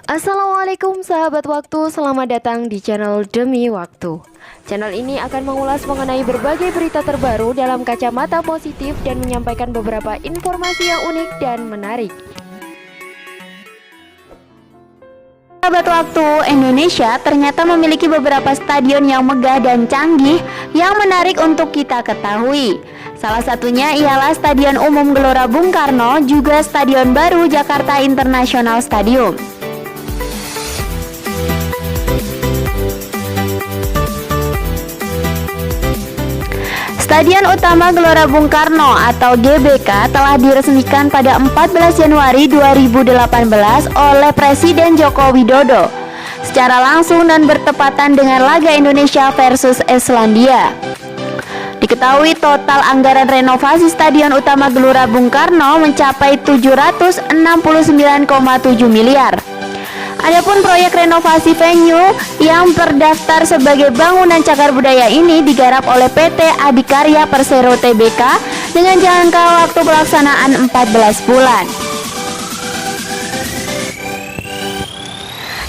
Assalamualaikum sahabat waktu, selamat datang di channel Demi Waktu. Channel ini akan mengulas mengenai berbagai berita terbaru dalam kacamata positif dan menyampaikan beberapa informasi yang unik dan menarik. Sahabat waktu, Indonesia ternyata memiliki beberapa stadion yang megah dan canggih yang menarik untuk kita ketahui. Salah satunya ialah Stadion Umum Gelora Bung Karno, juga Stadion Baru Jakarta International Stadium. Stadion Utama Gelora Bung Karno atau GBK telah diresmikan pada 14 Januari 2018 oleh Presiden Joko Widodo secara langsung dan bertepatan dengan laga Indonesia versus Islandia. Diketahui total anggaran renovasi Stadion Utama Gelora Bung Karno mencapai 769,7 miliar. Adapun proyek renovasi venue yang terdaftar sebagai bangunan cagar budaya ini digarap oleh PT Adikarya Persero Tbk dengan jangka waktu pelaksanaan 14 bulan.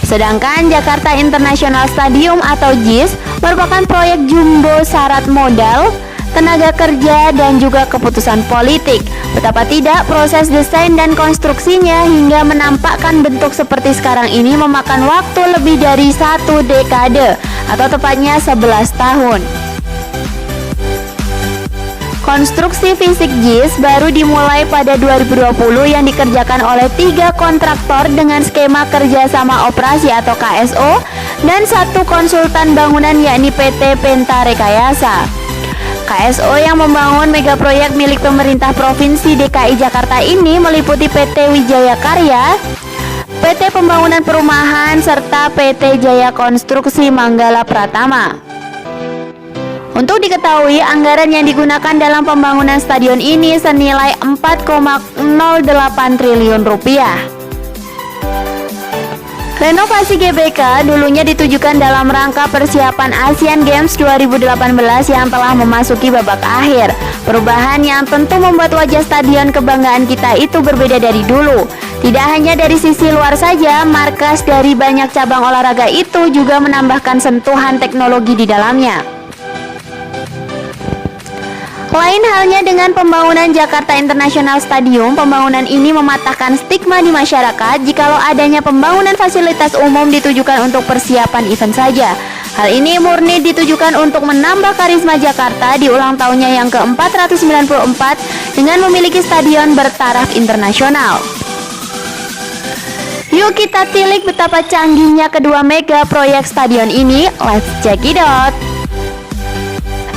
Sedangkan Jakarta International Stadium atau JIS merupakan proyek jumbo syarat modal, tenaga kerja, dan juga keputusan politik. Betapa tidak, proses desain dan konstruksinya hingga menampakkan bentuk seperti sekarang ini memakan waktu lebih dari 1 dekade atau tepatnya 11 tahun. Konstruksi fisik JIS baru dimulai pada 2020 yang dikerjakan oleh 3 kontraktor dengan skema kerjasama operasi atau KSO dan 1 konsultan bangunan yakni PT Penta Rekayasa. KSO yang membangun mega proyek milik pemerintah Provinsi DKI Jakarta ini meliputi PT Wijaya Karya, PT Pembangunan Perumahan, serta PT Jaya Konstruksi Manggala Pratama. Untuk diketahui, anggaran yang digunakan dalam pembangunan stadion ini senilai 4,08 triliun rupiah. Renovasi GBK dulunya ditujukan dalam rangka persiapan Asian Games 2018 yang telah memasuki babak akhir. Perubahan yang tentu membuat wajah stadion kebanggaan kita itu berbeda dari dulu. Tidak hanya dari sisi luar saja, markas dari banyak cabang olahraga itu juga menambahkan sentuhan teknologi di dalamnya. Lain halnya dengan pembangunan Jakarta International Stadium, pembangunan ini mematahkan stigma di masyarakat jikalau adanya pembangunan fasilitas umum ditujukan untuk persiapan event saja. Hal ini murni ditujukan untuk menambah karisma Jakarta di ulang tahunnya yang ke-494 dengan memiliki stadion bertaraf internasional. Yuk kita tilik betapa canggihnya kedua mega proyek stadion ini. Let's check it out.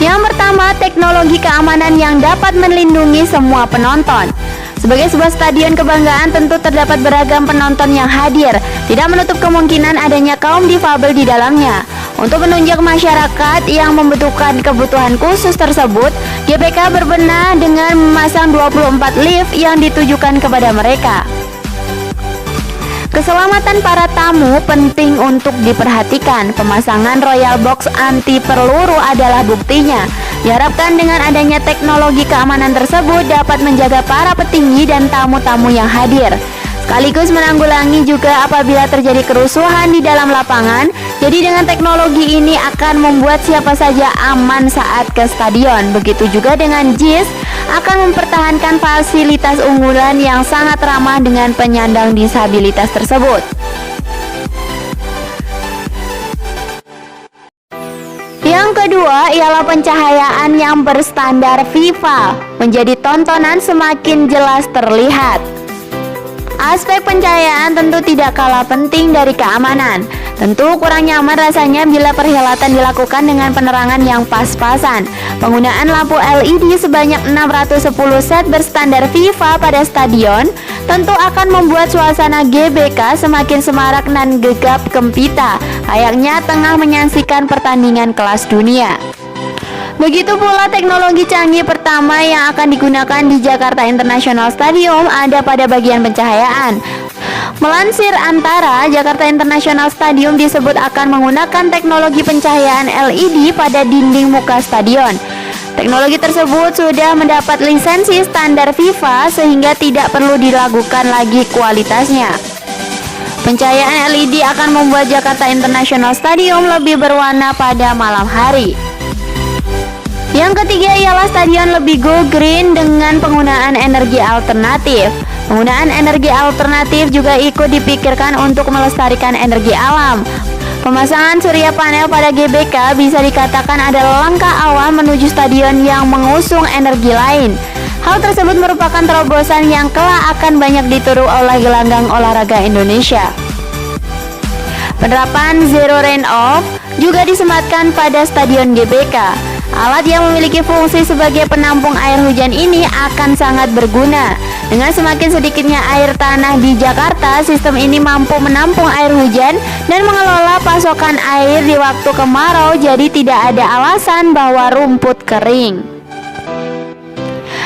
Yang pertama, teknologi keamanan yang dapat melindungi semua penonton. Sebagai sebuah stadion kebanggaan, tentu terdapat beragam penonton yang hadir, tidak menutup kemungkinan adanya kaum difabel di dalamnya. Untuk menunjang masyarakat yang membutuhkan kebutuhan khusus tersebut, GBK berbenah dengan memasang 24 lift yang ditujukan kepada mereka. Keselamatan para tamu penting untuk diperhatikan. Pemasangan Royal Box anti peluru adalah buktinya. Diharapkan dengan adanya teknologi keamanan tersebut dapat menjaga para petinggi dan tamu-tamu yang hadir, sekaligus menanggulangi juga apabila terjadi kerusuhan di dalam lapangan. Jadi dengan teknologi ini akan membuat siapa saja aman saat ke stadion. Begitu juga dengan JIS akan mempertahankan fasilitas unggulan yang sangat ramah dengan penyandang disabilitas tersebut. Yang kedua ialah pencahayaan yang berstandar FIFA, menjadi tontonan semakin jelas terlihat. Aspek pencahayaan tentu tidak kalah penting dari keamanan. Tentu kurang nyaman rasanya bila perhelatan dilakukan dengan penerangan yang pas-pasan. Penggunaan lampu LED sebanyak 610 set berstandar FIFA pada stadion tentu akan membuat suasana GBK semakin semarak dan gegap gempita, layaknya tengah menyaksikan pertandingan kelas dunia. Begitu pula teknologi canggih pertama yang akan digunakan di Jakarta International Stadium ada pada bagian pencahayaan. Melansir Antara, Jakarta International Stadium disebut akan menggunakan teknologi pencahayaan LED pada dinding muka stadion. Teknologi tersebut sudah mendapat lisensi standar FIFA sehingga tidak perlu diragukan lagi kualitasnya. Pencahayaan LED akan membuat Jakarta International Stadium lebih berwarna pada malam hari. Yang ketiga ialah stadion lebih go green dengan penggunaan energi alternatif. Penggunaan energi alternatif juga ikut dipikirkan untuk melestarikan energi alam. Pemasangan surya panel pada GBK bisa dikatakan adalah langkah awal menuju stadion yang mengusung energi lain. Hal tersebut merupakan terobosan yang kelak akan banyak ditiru oleh gelanggang olahraga Indonesia. Penerapan Zero Rain Off juga disematkan pada stadion GBK. Alat yang memiliki fungsi sebagai penampung air hujan ini akan sangat berguna. Dengan semakin sedikitnya air tanah di Jakarta, sistem ini mampu menampung air hujan dan mengelola pasokan air di waktu kemarau, jadi tidak ada alasan bahwa rumput kering.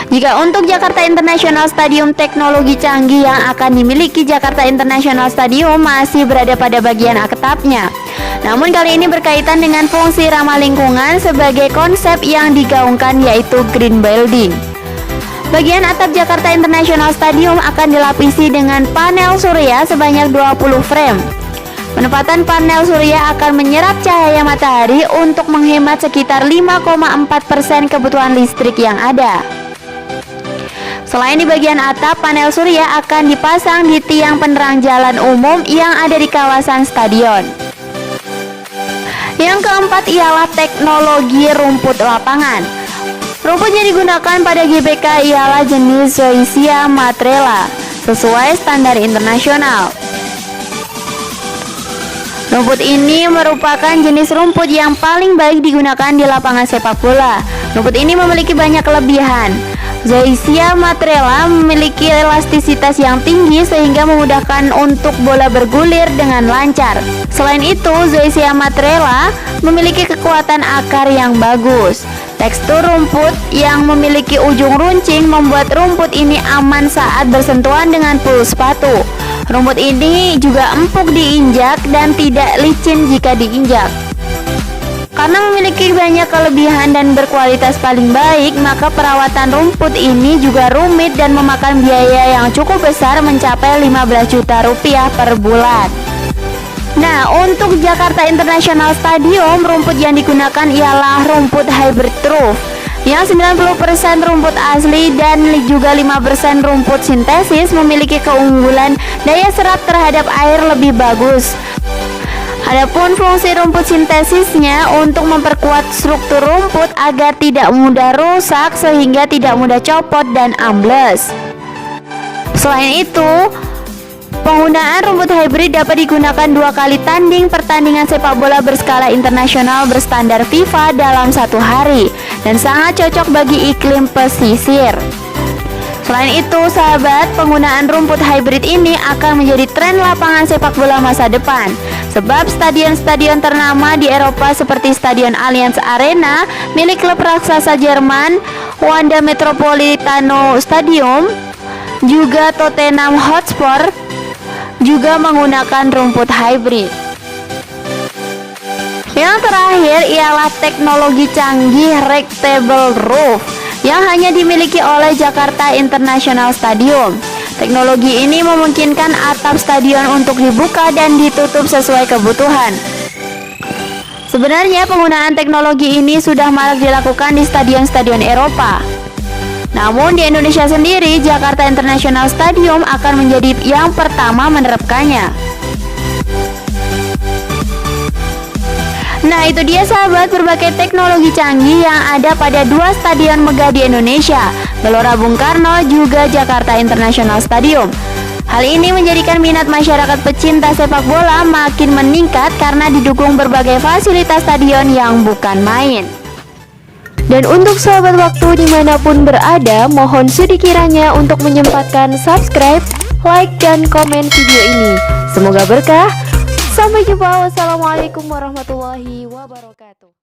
Jika untuk Jakarta International Stadium, teknologi canggih yang akan dimiliki Jakarta International Stadium masih berada pada bagian atapnya. Namun kali ini berkaitan dengan fungsi ramah lingkungan sebagai konsep yang digaungkan, yaitu green building. Bagian atap Jakarta International Stadium akan dilapisi dengan panel surya sebanyak 20 frame. Penempatan panel surya akan menyerap cahaya matahari untuk menghemat sekitar 5,4% kebutuhan listrik yang ada. Selain di bagian atap, panel surya akan dipasang di tiang penerang jalan umum yang ada di kawasan stadion. Yang keempat ialah teknologi rumput lapangan. Rumput yang digunakan pada GBK ialah jenis Zoysia matrela sesuai standar internasional. Rumput ini merupakan jenis rumput yang paling baik digunakan di lapangan sepak bola. Rumput ini memiliki banyak kelebihan. Zoysia matrela memiliki elastisitas yang tinggi sehingga memudahkan untuk bola bergulir dengan lancar. Selain itu, Zoysia matrela memiliki kekuatan akar yang bagus. Tekstur rumput yang memiliki ujung runcing membuat rumput ini aman saat bersentuhan dengan pul sepatu. Rumput ini juga empuk diinjak dan tidak licin jika diinjak. Karena memiliki banyak kelebihan dan berkualitas paling baik, maka perawatan rumput ini juga rumit dan memakan biaya yang cukup besar, mencapai 15 juta rupiah per bulan. Nah, untuk Jakarta International Stadium, rumput yang digunakan ialah rumput hybrid turf, yang 90% rumput asli dan juga 5% rumput sintesis, memiliki keunggulan daya serap terhadap air lebih bagus. Adapun fungsi rumput sintesisnya untuk memperkuat struktur rumput agar tidak mudah rusak sehingga tidak mudah copot dan ambles. Selain itu, penggunaan rumput hybrid dapat digunakan 2 kali tanding pertandingan sepak bola berskala internasional berstandar FIFA dalam 1 hari dan sangat cocok bagi iklim pesisir. Selain itu, sahabat, penggunaan rumput hybrid ini akan menjadi tren lapangan sepak bola masa depan. Sebab stadion-stadion ternama di Eropa seperti Stadion Allianz Arena milik klub raksasa Jerman, Wanda Metropolitano Stadium, juga Tottenham Hotspur juga menggunakan rumput hybrid. Yang terakhir ialah teknologi canggih rectable roof yang hanya dimiliki oleh Jakarta International Stadium. Teknologi ini memungkinkan atap stadion untuk dibuka dan ditutup sesuai kebutuhan. Sebenarnya penggunaan teknologi ini sudah marak dilakukan di stadion-stadion Eropa. Namun di Indonesia sendiri, Jakarta International Stadium akan menjadi yang pertama menerapkannya. Nah, itu dia sahabat, berbagai teknologi canggih yang ada pada 2 stadion megah di Indonesia, Gelora Bung Karno juga Jakarta International Stadium. Hal ini menjadikan minat masyarakat pecinta sepak bola makin meningkat karena didukung berbagai fasilitas stadion yang bukan main. Dan untuk sahabat waktu dimanapun berada, mohon sedikiranya untuk menyempatkan subscribe, like, dan komen video ini. Semoga berkah. Sampai jumpa. Wassalamualaikum warahmatullahi wabarakatuh.